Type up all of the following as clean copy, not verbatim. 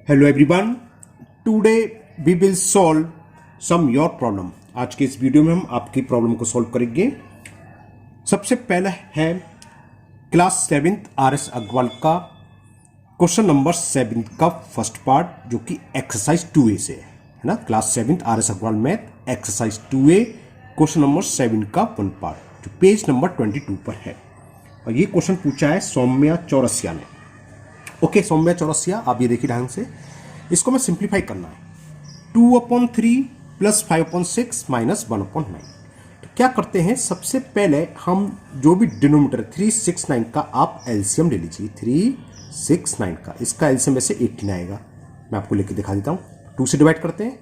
Hello everyone, today we will solve some your problem. आज के इस वीडियो में हम आपकी प्रॉब्लम को सॉल्व करेंगे। सबसे पहला है क्लास 7th आर.एस. अग्रवाल का क्वेश्चन नंबर 7 का फर्स्ट पार्ट, जो कि एक्सरसाइज 2A से है ना। Class 7th R S. Agarwal math exercise 2A question number 7 का वन पार्ट, जो पेज नंबर 22 पर है। और ये क्वेश्चन पूछा है सौम्या चौरसिया ने। ओके, सौम्या चौरसिया, आप ये देखिए ढंग से। इसको मैं सिंप्लीफाई करना है। 2/3 + 5/6 - 1/9। तो क्या करते हैं, सबसे पहले हम जो भी डिनोमिनेटर 369 का आप एलसीएम ले लीजिए। 369 का इसका एलसीएम वैसे 18 आएगा। मैं आपको लेके दिखा देता हूँ। 2 से डिवाइड करते हैं,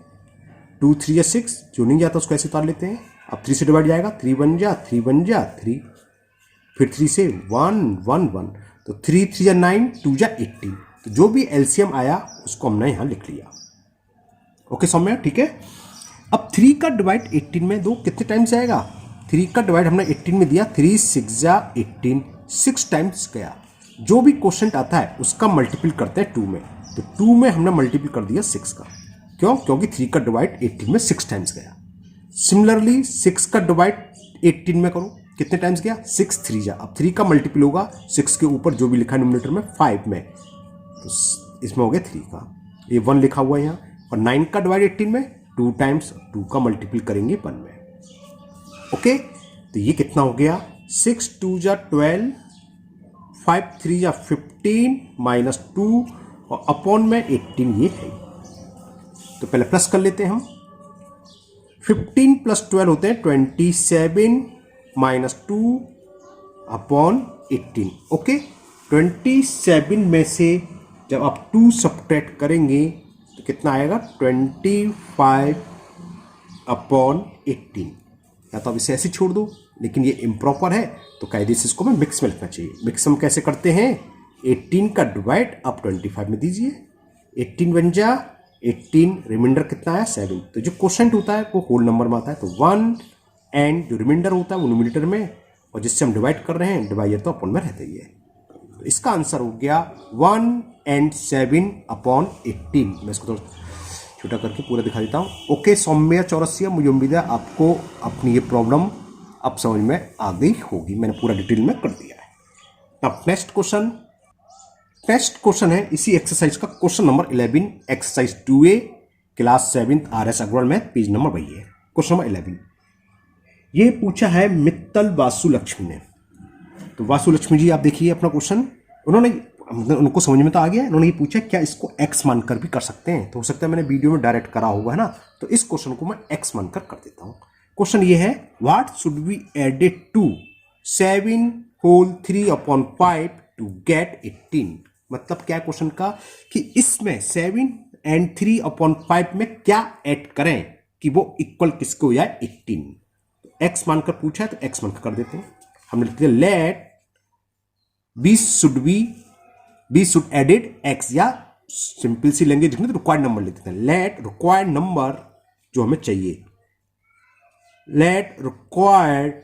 2 3 या 6, जो नहीं जाता उसको ऐसे उतार लेते हैं। अब 3 से डिवाइड जाएगा, 3 1 जा 3 1 जा 3, फिर 3 से 1 1 1, तो 3 3 या 9, 2 या 18। तो जो भी एलसीएम आया उसको हमने यहां लिख लिया। ओके सौम्या, ठीक है। अब 3 का डिवाइड 18 में दो, कितने टाइम्स आएगा? 3 का डिवाइड हमने 18 में दिया, 3 6 या 18, 6 टाइम्स गया। जो भी क्वेश्चन आता है उसका मल्टीपल करते हैं 2 में। तो 2 में हमने मल्टीपल कर दिया 6 का। क्यों? क्योंकि 3 का डिवाइड 18 में 6 टाइम्स गया। सिमिलरली 6 का डिवाइड 18 में करो, कितने टाइम्स गया? 6 3 जा। अब 3 का मल्टीपल होगा 6 के ऊपर जो भी लिखा है न्यूमरेटर में 5 में, तो इसमें हो गया 3 का, ये 1 लिखा हुआ है यहाँ। और 9 का डिवाइड 18 में 2 टाइम्स, 2 का मल्टीपल करेंगे 1 में। ओके, तो ये कितना हो गया? 6 2 जा 12, 5 3 जा 15 - 2 और अपॉन में 18 ये है। तो पहले प्लस कर लेते हैं हम। 15 + 12 होते हैं 27 - 2 अपॉन 18। ओके, 27 में से जब आप 2 सब्ट्रैक्ट करेंगे तो कितना आएगा? 25 अपॉन 18। या तो आप इसे ऐसे छोड़ दो, लेकिन ये इम्प्रॉपर है तो कायदे से इसको मैं मिक्स में लिखना चाहिए। मिक्स हम कैसे करते हैं? 18 का डिवाइड आप 25 में दीजिए। 18 1 जा 18, रिमाइंडर कितना है? 7। तो जो क्वोशंट होता है वो होल नंबर में आता है, तो 1 एंड जो रिमाइंडर होता है वो न्यूमरेटर में, और जिससे हम डिवाइड कर रहे हैं डिवाइडर तो अपॉन में रहता ही है। तो इसका आंसर हो गया 1 and 7 अपॉन 18। मैं इसको थोड़ा छोटा करके पूरा दिखा देता हूँ। ओके सौम्या चौरसिया, मुझे उम्मीद है आपको अपनी ये प्रॉब्लम अब समझ में आ गई होगी। मैंने पूरा डिटेल में कर दिया है। अब नेक्स्ट क्वेश्चन है इसी एक्सरसाइज का question number 11, exercise 2A class 7th R S. Agarwal math, page number वही है। क्वेश्चन नंबर 11 ये पूछा है मित्तल वासुलक्ष्मी ने। तो वासुलक्ष्मी जी, आप देखिए अपना क्वेश्चन। उनको समझ में तो आ गया। उन्होंने ये पूछा क्या इसको x मानकर भी कर सकते हैं। तो हो सकता है मैंने वीडियो में डायरेक्ट करा होगा, है ना। तो इस क्वेश्चन को मैं x मानकर कर देता हूं। क्वेश्चन ये है, what should be added to 7 whole 3/5 to get 18। मतलब क्या है क्वेश्चन का, कि इसमें 7 and 3/5 में क्या ऐड करें कि वो इक्वल किसको हो जाए? 18। x मानकर पूछा है तो x मानकर कर देते हैं। हमने लिख दिया let b should added x, या सिंपल सी लैंग्वेज लिखने तो रिक्वायर्ड नंबर लिखते हैं। लेट रिक्वायर्ड नंबर जो हमें चाहिए, let required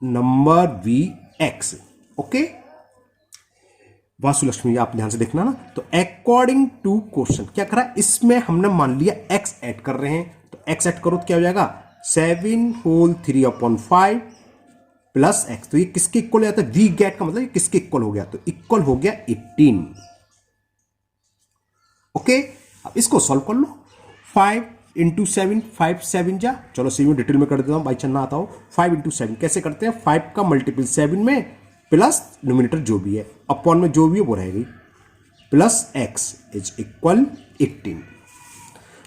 number be x। Okay Vasulakshmi, आप ध्यान से देखना ना। तो अकॉर्डिंग टू क्वेश्चन क्या करा, इसमें हमने मान लिया x ऐड कर रहे हैं। तो x ऐड करो तो क्या हो जाएगा? 7 होल 3/5 प्लस x। तो ये किसके इक्वल हो जाता है? वी गेट का मतलब ये किसके इक्वल हो गया? तो इक्वल हो गया 18। ओके, अब इसको सॉल्व कर लो। 5 × 7, 5 7 जा। चलो सी में डिटेल में कर देता हूं, बाई चांस ना आता हो। 5 × 7 कैसे करते हैं? 5 का मल्टीपल 7 में प्लस न्यूमरेटर जो भी है, अपॉन में जो भी है वो रहेगी, प्लस x इज इक्वल 18।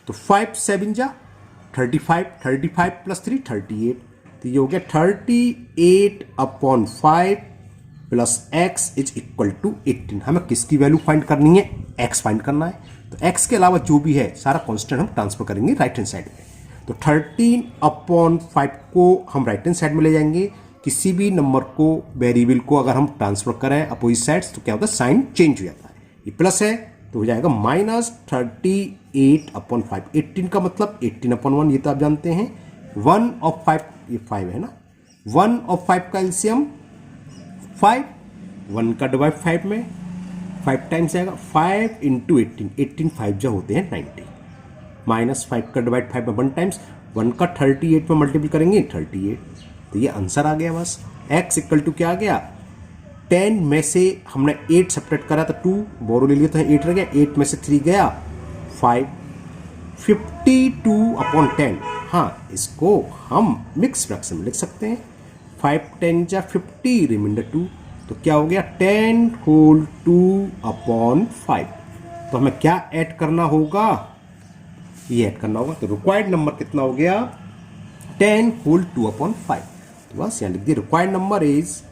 तो 5 7 जा 35, 35 + 3 38। तो ये हो गया 38/5 plus x is equal to 18। हमें किसकी वैल्यू फाइंड करनी है? x फाइंड करना है। तो x के अलावा जो भी है सारा कांस्टेंट हम ट्रांसफर करेंगे राइट हैंड साइड में। तो 13/5 को हम राइट हैंड साइड में ले जाएंगे। किसी भी नंबर को, वेरिएबल को अगर हम ट्रांसफर करें अपोजिट साइड्स तो क्या होता है? साइन चेंज हो जाता है। ये प्लस है तो हो जाएगा -38/5। 18 का मतलब 18/1, ये तो आप जानते हैं। 1/5, ये 5 है ना। 1/5 का एलसीएम 5, 1 का डिवाइड 5 में, 5 टाइम्स आएगा 5 इंटू 18, 18 5 जो होते हैं 90, माइनस 5 का डिवाइड 5 में 1 टाइम्स, 1 का 38 में मल्टीपल करेंगे 38, तो ये आंसर आ गया बस। x इक्वल टू क्या आ गया, 10 में से हमने 8 सेपरेट करा तो 2 बोरो ले लिया तो 8 रह गया, 8 में से 3 गया 5, 52 अपॉन 10। हाँ, इसको हम मिक्स फ्रैक्शन में लिख सकते हैं, 5 10 जा 50 रिमाइंडर 2, तो क्या हो गया 10 होल 2 अपॉन 5। तो हमें क्या ऐड करना होगा, ये ऐड करना होगा, तो रिक्वायर्ड नंबर कितना हो गया 10 होल 2 अपॉन 5। तो बस यहाँ लिख दिया रिक्वायर्ड नंबर इज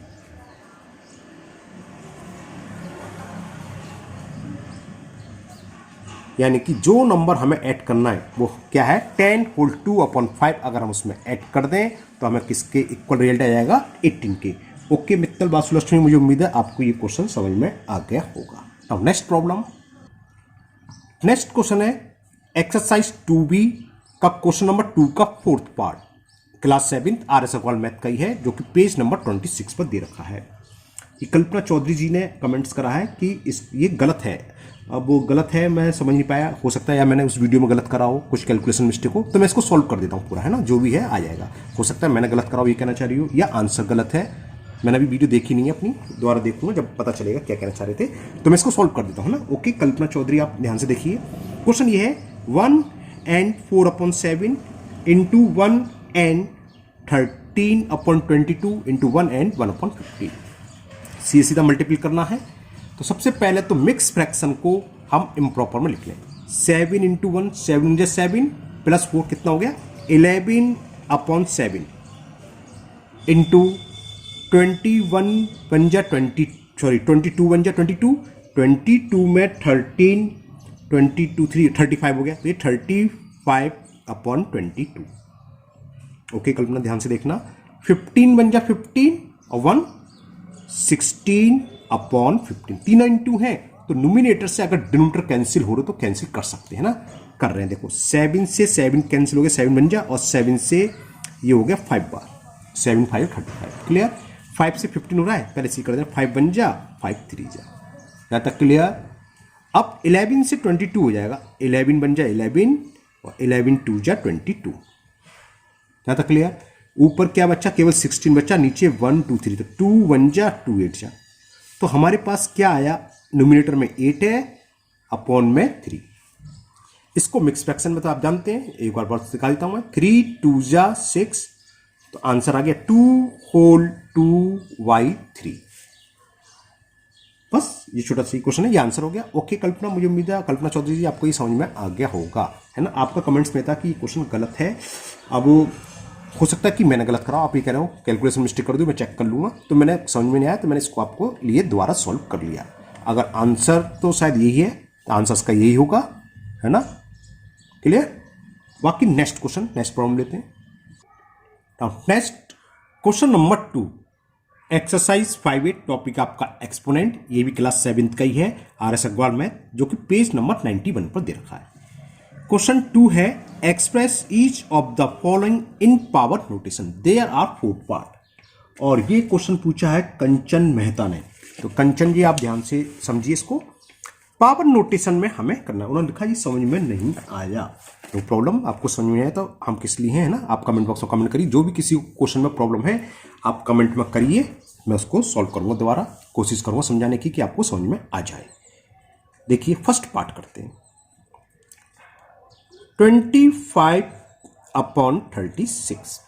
यानी कि जो नंबर हमें ऐड करना है वो क्या है 10 होल 2 अपॉन 5। अगर हम उसमें ऐड कर दें तो हमें किसके इक्वल रिजल्ट आ जाएगा 18 के। ओके मित्तल बासुलक्ष्मी, मुझे उम्मीद है आपको ये क्वेश्चन समझ में आ गया होगा। अब नेक्स्ट प्रॉब्लम, नेक्स्ट क्वेश्चन है एक्सरसाइज 2B का क्वेश्चन नंबर 2 का 4th part, class 7th RS Agarwal math का ही है, जो कि पेज नंबर 26 पर दे रखा है। ये कल्पना चौधरी जी ने कमेंट्स करा है कि ये गलत है। अब वो गलत है मैं समझ नहीं पाया, हो सकता है या मैंने उस वीडियो में गलत करा हो, कुछ कैलकुलेशन मिस्टेक हो, तो मैं इसको सॉल्व कर देता हूँ पूरा, है ना, जो भी है आ जाएगा। हो सकता है मैंने गलत करा हो ये कहना चाह रही हो, या आंसर गलत है, मैंने अभी वीडियो देखी नहीं है अपनी, दोबारा देखूंगा जब पता चलेगा क्या कहना चाह रहे थे, तो मैं इसको सॉल्व कर देता हूँ ना। ओके कल्पना चौधरी आप ध्यान से देखिए, क्वेश्चन ये है 1 and 4 upon 7 into 1 and 13 upon 22 into 1 and 1 upon 15, सीधा मल्टीपल करना है। तो सबसे पहले तो मिक्स फ्रैक्शन को हम इम्प्रॉपर में लिख लें, 7 इंटू 1 7 जा 7 प्लस 4 कितना हो गया 11 अपॉन 7 इंटू 21 बन जा 20 सॉरी 22 बन जा 22, 22 में 13 22 3 35 हो गया, तो ये 35 अपॉन 22। ओके कल्पना ध्यान से देखना, 15 बन जा 15 और 1 16 अपॉन 15, तीनों इंटू है तो न्यूमिनेटर से अगर डिनोमिनेटर कैंसिल हो रहा तो कैंसिल कर सकते हैं ना, कर रहे हैं। देखो 7 से 7 कैंसिल हो गया, 7 बन जा, और 7 से ये हो गया 5 बार, 7 5 35, क्लियर। 5 से 15 हो रहा है, पहले सी कर दें, 5 बन जा 5 3 जा, यहाँ तक क्लियर। अब 11 से 22 हो जाएगा, 11 बन जा 11 और 11 2 जा 22, यहाँ तक क्लियर। ऊपर क्या बच्चा, केवल 16 बच्चा, नीचे 1 2 3, तो 2 1 जा 2 8 जा, तो हमारे पास क्या आया, न्यूमिनेटर में 8 है अपॉन में 3। इसको मिक्स फ्रैक्शन में तो आप जानते हैं, एक बार दिखा देता हूं मैं, 3 2 जा 6, तो आंसर आ गया 2 होल 2/3। बस ये छोटा सा क्वेश्चन है, ये आंसर हो गया। ओके कल्पना, मुझे उम्मीद है कल्पना चौधरी जी आपको ये समझ में आ गया होगा, है ना। आपका कमेंट्स में था कि ये क्वेश्चन गलत है, अब हो सकता है कि मैंने गलत करा, आप ये कह रहे हो कैलकुलेशन मिस्टेक कर दूँ, मैं चेक कर लूँगा, तो मैंने समझ में नहीं आया तो मैंने इसको आपको लिए दोबारा सॉल्व कर लिया। अगर आंसर तो शायद यही है, तो आंसर का यही होगा, है ना, क्लियर। बाकी नेक्स्ट क्वेश्चन, नेक्स्ट प्रॉब्लम लेते हैं। Next question number 2, exercise 5A, topic आपका एक्सपोनेंट, ये भी क्लास 7th का ही है, RS अग्रवाल मैथ, जो कि पेज नंबर 91 पर दे रखा है। क्वेश्चन 2 है, express each of the following in power notation, there are 4 part. और ये क्वेश्चन पूछा है कंचन मेहता ने, तो कंचन जी आप ध्यान से समझिए इसको, पावर नोटेशन में हमें करना है। उन्होंने लिखा ये समझ में नहीं आया, तो प्रॉब्लम आपको समझ में आया तो हम किस लिए हैं, ना, आप कमेंट बॉक्स में कमेंट करिए, जो भी किसी क्वेश्चन में प्रॉब्लम है आप कमेंट में करिए, मैं उसको सॉल्व करूंगा, दोबारा कोशिश करूंगा समझाने की कि आपको समझ में आ जाए। देखिए फर्स्ट पार्ट करते हैं, 25 अपॉन 36,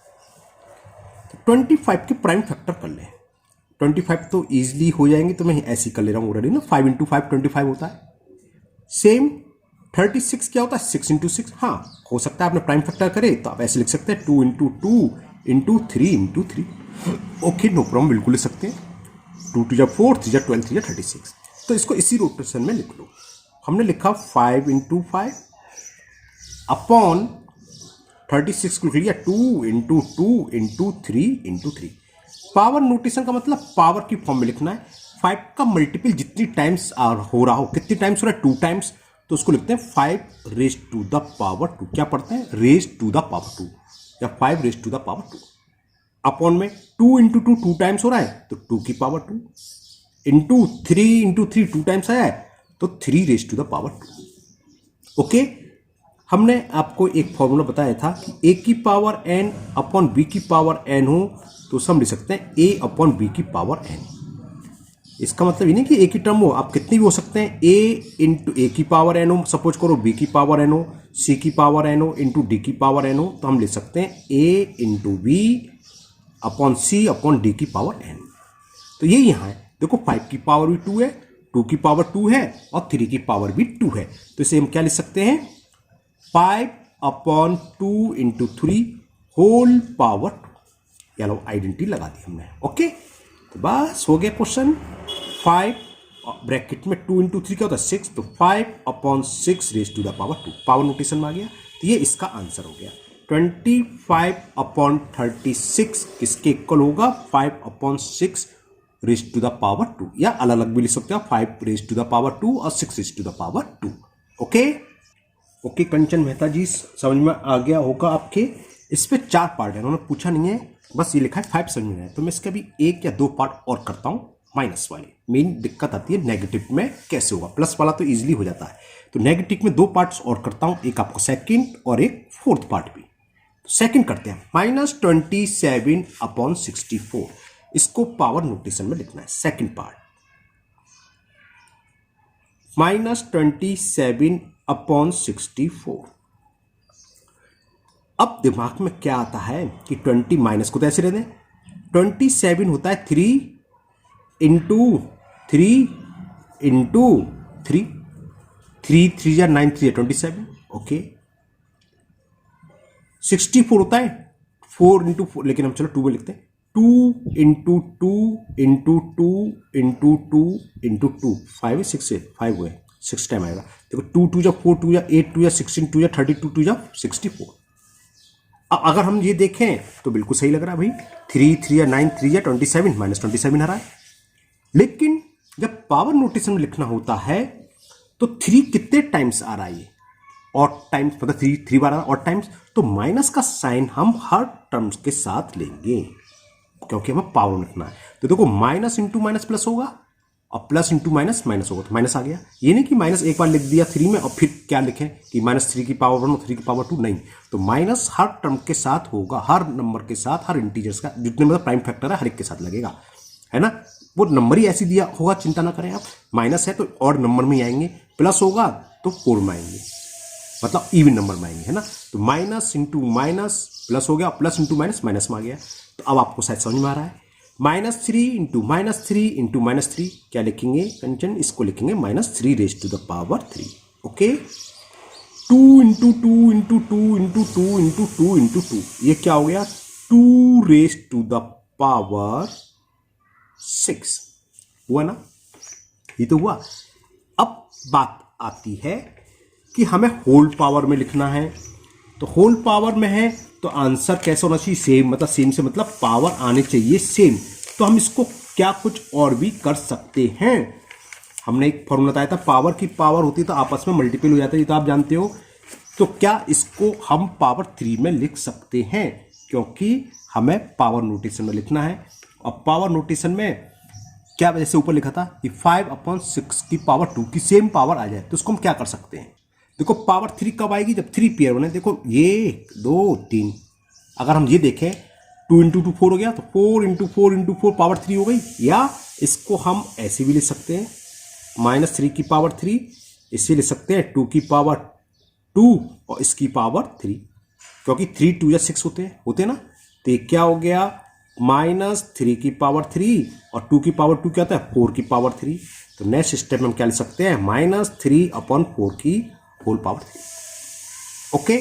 25 के प्राइम फैक्टर कर लें, 25 तो ईजिली हो जाएंगे, तो मैं ऐसे ही कर ले रहा हूँ ऑलरेडी ना, 5 इंटू 5 25 होता है। सेम 36 क्या होता है, 6 इंटू 6, हाँ हो सकता है आपने प्राइम फैक्टर करे तो आप ऐसे लिख सकते हैं 2 into 2 into 3 into 3, okay no problem, बिल्कुल लिख सकते हैं। 2 2 जा 4, 3 जा 12, 3 जा 36, तो इसको इसी रोटेशन में लिख लो। हमने लिखा 5 इंटू 5 अपॉन 36 को लिख लिया 2 into 2 into 3 into 3। Power notation का मतलब पावर की फॉर्म में लिखना है, 5 का मल्टीपल जितनी टाइम्स हो रहा हो, कितनी टाइम्स हो रहा है 2 टाइम्स, तो उसको लिखते हैं 5 रेज टू द पावर 2, क्या पढ़ते हैं, रेज टू द पावर 2 या 5 raise to the power 2। Upon में 2 इंटू 2 2 टाइम्स हो रहा है तो 2 की power 2 into three two times आया है, तो 3 raise to the power 2। Okay, हमने आपको एक फॉर्मूला बताया था कि a की पावर n अपॉन b की पावर n हो तो हम लिख सकते हैं a अपॉन b की पावर n। इसका मतलब ये नहीं कि a की टर्म हो, आप कितनी भी हो सकते हैं, a इंटू ए की पावर n हो, सपोज करो b की पावर n हो, c की पावर n हो, इंटू d की पावर n हो, तो हम लिख सकते हैं a into b upon c upon d की पावर n। तो ये यहाँ है, देखो 5 की पावर भी 2 है, 2 की पावर 2 है और 3 की पावर भी 2 है, तो इसे हम क्या लिख सकते हैं, 5 अपॉन 2 इंटू 3 होल पावर 2। या लो आइडेंटिटी लगा दी हमने। ओके, तो बस हो गया क्वेश्चन। 5 ब्रैकेट में 2 इंटू 3 क्या होता है 6, तो 5 upon 6 raise to the power 2 power notation में आ गया, तो ये इसका आंसर हो गया। 25 अपॉन 36 किसके इक्वल होगा, 5 upon 6 raise to the power 2, या अलग अलग भी लिख सकते हो, 5 रेज टू द पावर 2 और 6 raise to the power 2। Okay, Kanchan Mehta ji समझ में आ गया होगा आपके। इस पे 4 पार्ट है, उन्होंने पूछा नहीं है, बस ये लिखा है 5 समझ में आया, तो मैं इसका भी 1 या 2 पार्ट और करता हूं। माइनस वाले मेन दिक्कत आती है नेगेटिव में कैसे होगा, प्लस वाला तो इजीली हो जाता है, तो नेगेटिव में 2 पार्ट्स और करता हूं, एक आपको सेकंड और एक फोर्थ पार्ट भी। तो सेकंड करते हैं, -27 अपॉन 64, इसको पावर नोटेशन में लिखना है। Second part -27 upon 64। अब दिमाग में क्या आता है कि 20 माइनस को तो ऐसे रहने, 27 होता है 3 इंटू 3 इंटू 3, 3 3 या 9 3 27। ओके, 64 होता है 4 इंटू 4, लेकिन हम चलो 2 में लिखते हैं, 2 इंटू 2 इंटू 2 इंटू 2 इंटू 2, 5 6 है, 5 हुए 6 टाइम आएगा। देखो 2 2 या 4 2 या 8 2 या 16 2 या 32 2 या 64। अब अगर हम ये देखें तो बिल्कुल सही लग रहा है भाई, 3 3 या 9 3 या 27 -27 आ रहा है। लेकिन जब पावर नोटेशन में लिखना होता है तो 3 कितने टाइम्स आ रहा है, ये ऑड टाइम्स, मतलब 3 बार आ रहा है ऑड टाइम्स, तो माइनस का साइन हम हर टर्म्स के साथ लेंगे क्योंकि हमें पावर लिखना है। तो देखो माइनस इंटू माइनस प्लस होगा और प्लस इंटू माइनस माइनस होगा, तो माइनस आ गया। ये नहीं कि माइनस एक बार लिख दिया 3 में और फिर क्या लिखें कि -3 की पावर 1 और 3 की पावर 2, नहीं, तो माइनस हर टर्म के साथ होगा, हर नंबर के साथ, हर इंटीजर्स का, जितने मतलब प्राइम फैक्टर है हर एक के साथ लगेगा, है ना। वो नंबर ही ऐसी दिया होगा, चिंता ना करें आप, माइनस है तो और नंबर में ही आएंगे, प्लस होगा तो 4 में आएंगे, मतलब इवन नंबर में आएंगे, है ना। तो माइनस इंटू माइनस प्लस हो गया, प्लस इंटू माइनस माइनस में आ गया। तो अब आपको शायद समझ में आ रहा है, -3 इंटू -3 इंटू -3 क्या लिखेंगे कंचन, इसको लिखेंगे -3 raise to the power 3। Okay, 2 into 2 into 2 into 2 into 2 into 2, ये क्या हो गया 2 रेज टू द पावर 6, हुआ ना, ये तो हुआ। अब बात आती है कि हमें होल पावर में लिखना है, तो होल पावर में है तो आंसर कैसा होना चाहिए, सेम, मतलब सेम से मतलब पावर आने चाहिए सेम। तो हम इसको क्या कुछ और भी कर सकते हैं, हमने एक फॉर्मूला बताया था, पावर की पावर होती है तो आपस में मल्टीपल हो जाता है, ये तो आप जानते हो। तो क्या इसको हम पावर 3 में लिख सकते हैं, क्योंकि हमें पावर नोटेशन में लिखना है। और पावर नोटेशन में क्या, जैसे ऊपर लिखा था कि 5 अपॉन 6 की पावर 2 की सेम पावर आ जाए, तो उसको हम क्या कर सकते हैं, देखो पावर 3 कब आएगी, जब 3 पेयर बने। देखो ये 2 3, अगर हम ये देखें 2 इंटू 2 4 हो गया, तो 4 इंटू 4 इंटू 4 पावर 3 हो गई। या इसको हम ऐसे भी लिख सकते हैं, -3 की पावर 3, इसे लिख सकते हैं 2 की पावर 2 और इसकी पावर 3, क्योंकि 3 2 या 6 होते ना। तो ये क्या हो गया -3 की पावर 3 और 2 की पावर 2 क्या होता है 4 की पावर 3। तो नेक्स्ट स्टेप में हम क्या लिख सकते हैं, -3 अपॉन 4 की होल पावर 3। ओके,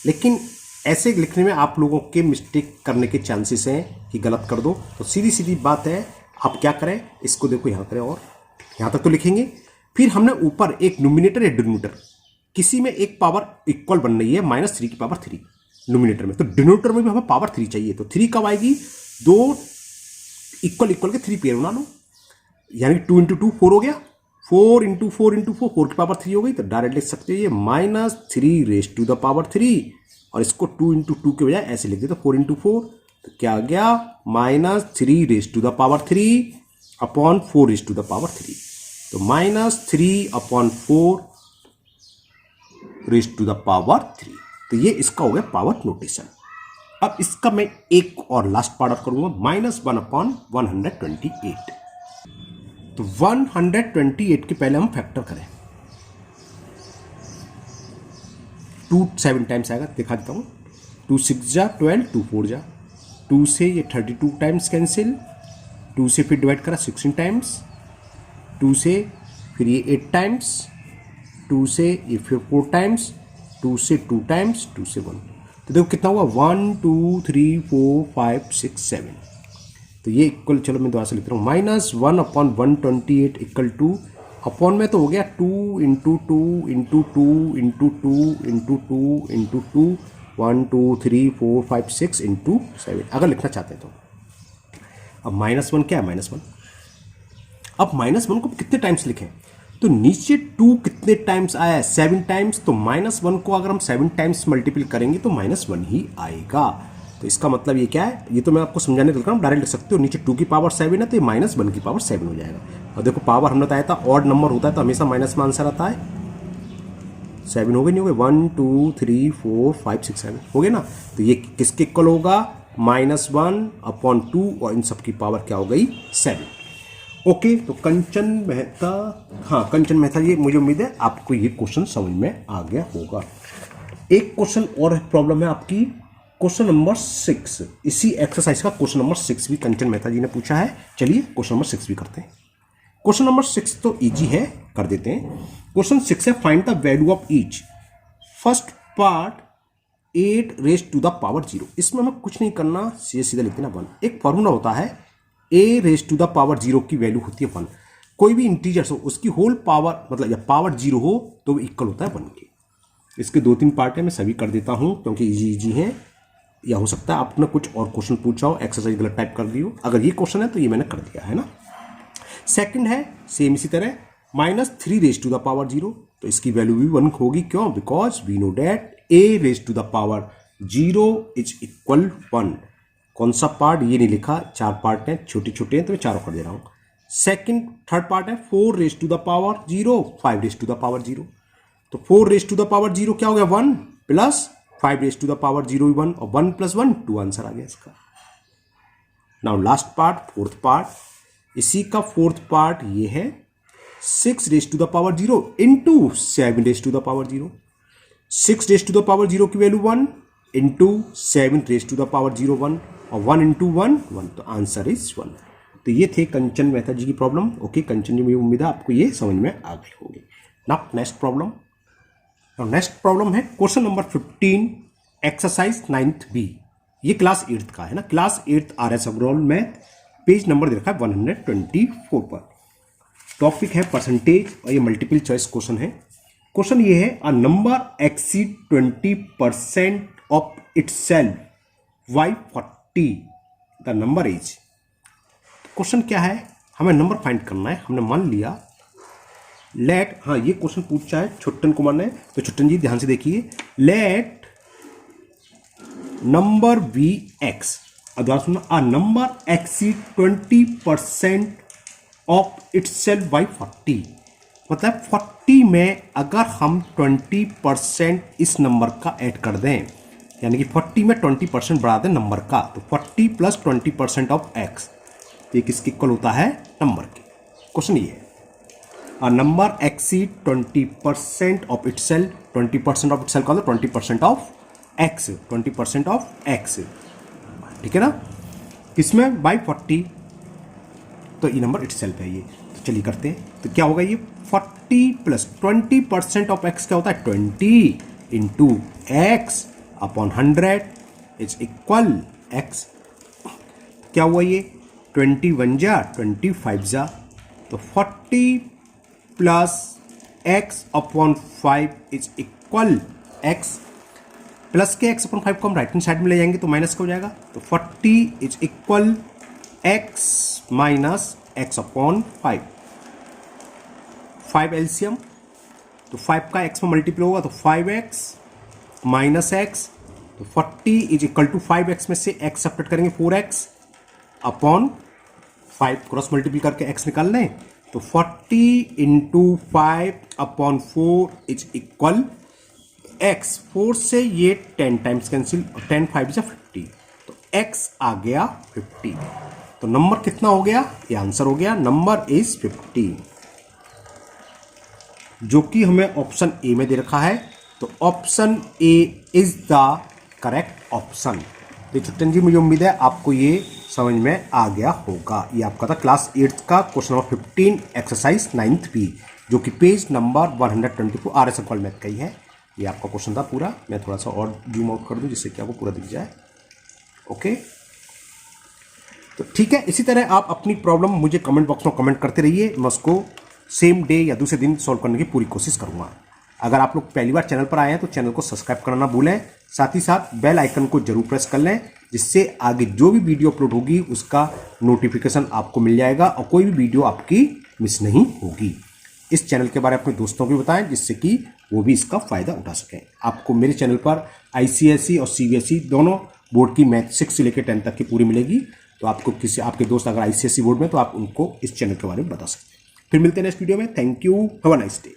लेकिन ऐसे लिखने में आप लोगों के मिस्टेक करने के चांसेस हैं कि गलत कर दो। तो सीधी सीधी बात है, आप क्या करें, इसको देखो यहाँ करें और यहाँ तक तो लिखेंगे, फिर हमने ऊपर एक न्यूमिनेटर या डिनोमिनेटर, किसी में एक पावर इक्वल बन रही है -3 की पावर 3 न्यूमिनेटर में, तो डिनोमिनेटर में भी हमें पावर 3 चाहिए। तो 3 कब आएगी, 2 इक्वल के 3 पेयर बना लो, यानी 2 इंटू 2 4 हो गया, 4 इंटू 4 इंटू 4 4 की पावर 3 हो गई। तो डायरेक्ट लिख सकते हैं ये -3 रेज टू द पावर 3, और इसको 2 इंटू 2 के बजाय ऐसे लिख दे, तो 4 इंटू 4, तो क्या आ गया -3 raise to the power 3, upon 4 raise to the power 3, तो -3/4 रेज टू द पावर 3। तो ये इसका हो गया पावर नोटेशन। अब इसका मैं एक और लास्ट पार्ट करूंगा, -1/128। तो 128 के पहले हम फैक्टर करें, 2 7 टाइम्स आएगा, दिखा देता हूँ। 2 6 जा 12, 2 4 जा, 2 से ये 32 टाइम्स कैंसिल, 2 से फिर डिवाइड करा 16 टाइम्स, 2 से फिर ये 8 टाइम्स, 2 से ये फिर 4 टाइम्स, 2 से 2 टाइम्स, 2 से 1। तो देखो कितना हुआ, 1 2 3 4 5 6 7। तो ये इक्वल, चलो मैं दोबारा से लिख रहा हूँ, -1/128 इक्वल टू, अपॉन में तो हो गया 2 into 2 into 2 into 2 into 2 into 2, 1 2 3 4 5 6 into 7 अगर लिखना चाहते हैं तो। अब -1 क्या है, -1। अब -1 को कितने टाइम्स लिखें, तो नीचे 2 कितने टाइम्स आया है, 7 टाइम्स। तो -1 को अगर हम 7 टाइम्स मल्टीपल करेंगे तो -1 ही आएगा। तो इसका मतलब ये क्या है, ये तो मैं आपको समझाने लग रहा हूँ, डायरेक्ट लिख सकते हो। नीचे 2 की पावर 7 है तो ये -1 की पावर 7 हो जाएगा। और देखो पावर हमने बताया था ऑड नंबर होता है तो हमेशा माइनस में आंसर आता है। 7 हो गए, नहीं हो गए, 1 2 3 4 5 6 7 हो गए ना। तो ये किसके इक्वल होगा, -1/2, और इन सब की पावर क्या हो गई, 7। ओके, तो कंचन मेहता, हाँ कंचन मेहता, ये मुझे उम्मीद है आपको ये क्वेश्चन समझ में आ गया होगा। एक क्वेश्चन और प्रॉब्लम है आपकी, क्वेश्चन नंबर 6। इसी एक्सरसाइज का क्वेश्चन नंबर 6 भी कंचन मेहता जी ने पूछा है। चलिए क्वेश्चन नंबर 6 भी करते हैं। क्वेश्चन नंबर 6 तो इजी है, कर देते हैं। क्वेश्चन 6 है, find the value of each. First part 8 raise to the power 0। इसमें हमें कुछ नहीं करना, सीधा लिख देना 1। एक फॉर्मूला होता है, a raise to the power 0 की वैल्यू होती है 1। कोई भी इंटीजर्स हो उसकी होल पावर, मतलब जब पावर 0 हो तो वो इक्वल होता है 1 के। इसके 2-3 पार्ट है, मैं सभी कर देता हूं क्योंकि इजी है। या हो सकता है आपने कुछ और क्वेश्चन पूछा हो, एक्सरसाइज गलत टाइप कर दी हो। अगर ये क्वेश्चन है तो ये मैंने कर दिया है ना। सेकंड है सेम इसी तरह, -3 रेज टू द पावर 0। तो इसकी वैल्यू भी 1 होगी, क्यों, because we know that a raise to the power 0 is equal 1। कौन सा पार्ट ये नहीं लिखा, 4 पार्ट हैं, छोटे छोटे हैं तो मैं चारों कर दे रहा हूं। थर्ड पार्ट है 4 raise to the power 0, 5 raise to the power 0। तो 4 रेज टू द पावर 0 क्या हो गया, 1, plus 5 raise to the power 0 1, और 1 + 1 2 आंसर आ गया इसका। Now last part, fourth part. इसी का फोर्थ पार्ट ये है, 6 raise to the power 0 into 7 raise to the power 0। 6 raise to the power 0 की value 1 into 7 raise to the power 0 1, और 1 इंटू 1 1, तो आंसर इज 1। तो ये थे कंचन मेहता जी की प्रॉब्लम। ओके कंचन जी, मुझे उम्मीद है आपको ये समझ में आ गई होगी। Now next problem. Next problem है question number 15, exercise 9th B। ये क्लास 8th का है ना, class 8th RS Agarwal math, page number दे रखा है 124 पर। टॉपिक है परसेंटेज, और ये मल्टीपल चॉइस क्वेश्चन है। क्वेश्चन ये है, a number exceed 20% of itself by 40, the number is. Question क्या है, हमें नंबर फाइंड करना है। हमने मान लिया लेट, हाँ ये क्वेश्चन पूछा है छुट्टन कुमार ने, तो छुट्टन जी ध्यान से देखिए, लेट नंबर बी एक्स, अगर सुनना, a number exceed 20% of itself by 40। मतलब 40 में अगर हम 20% इस नंबर का ऐड कर दें, यानी कि 40 में 20% बढ़ा दें नंबर का, तो 40 + 20% ऑफ एक्स, ये किसके इक्वल होता है, नंबर के। क्वेश्चन ये है, a number exceed 20% of itself, 20% of itself का मतलब 20% ऑफ एक्स, 20% ऑफ एक्स, ठीक है ना, किसमें, बाय 40। तो ये नंबर इटसेल्फ है ये। तो चलिए करते हैं, तो क्या होगा ये, 40 + 20% ऑफ एक्स क्या होता है, 20 into x upon 100 is equal x. क्या हुआ ये, 21 जा 25 जा, तो 40 + x upon 5 is equal x. Plus के x अपॉन 5 को हम राइट हैंड साइड में ले जाएंगे तो माइनस का हो जाएगा, तो 40 is equal x minus x upon 5। 5 LCM, तो 5 का x में मल्टीप्लाई होगा तो 5x माइनस x, तो 40 इज इक्वल टू 5x में से x सब्ट्रैक्ट करेंगे 4x अपॉन 5 क्रॉस मल्टीपल करके x निकाल लें तो 40 इंटू 5/4 इज इक्वल x। 4 से ये 10 टाइम्स कैंसिल, 10 5 जा 50, तो x आ गया 50। तो नंबर कितना हो गया, ये आंसर हो गया, नंबर इज 50, जो कि हमें ऑप्शन ए में दे रखा है। तो option A is the correct option. तो छुट्टन जी, मुझे उम्मीद है आपको ये समझ में आ गया होगा। ये आपका था क्लास 8th का question number 15 exercise 9th B, जो कि पेज नंबर 124 RS अकॉल मैथ का ही है। ये आपका क्वेश्चन था पूरा। मैं थोड़ा सा और जूम आउट कर दूं जिससे कि आपको पूरा दिख जाए। ओके, तो ठीक है, इसी तरह आप अपनी प्रॉब्लम मुझे कमेंट बॉक्स में कमेंट करते रहिए। मैं उसको सेम डे या दूसरे दिन सॉल्व करने की पूरी कोशिश करूंगा। अगर आप लोग पहली बार चैनल पर आए हैं तो चैनल को सब्सक्राइब करना ना भूलें, साथ ही साथ बेल आइकन को जरूर प्रेस कर लें, जिससे आगे जो भी वीडियो अपलोड होगी उसका नोटिफिकेशन आपको मिल जाएगा और कोई भी वीडियो आपकी मिस नहीं होगी। इस चैनल के बारे में अपने दोस्तों को बताएं, जिससे कि वो भी इसका फायदा उठा सकें। आपको मेरे चैनल पर ICSE और CBSE दोनों बोर्ड की मैथ 6 से लेकर 10 तक की पूरी मिलेगी। तो आपको किसी आपके दोस्त अगर ICSE बोर्ड में, तो आप उनको इस चैनल के बारे में बता सकते हैं। फिर मिलते हैं नेक्स्ट वीडियो में। Thank you, have a nice day.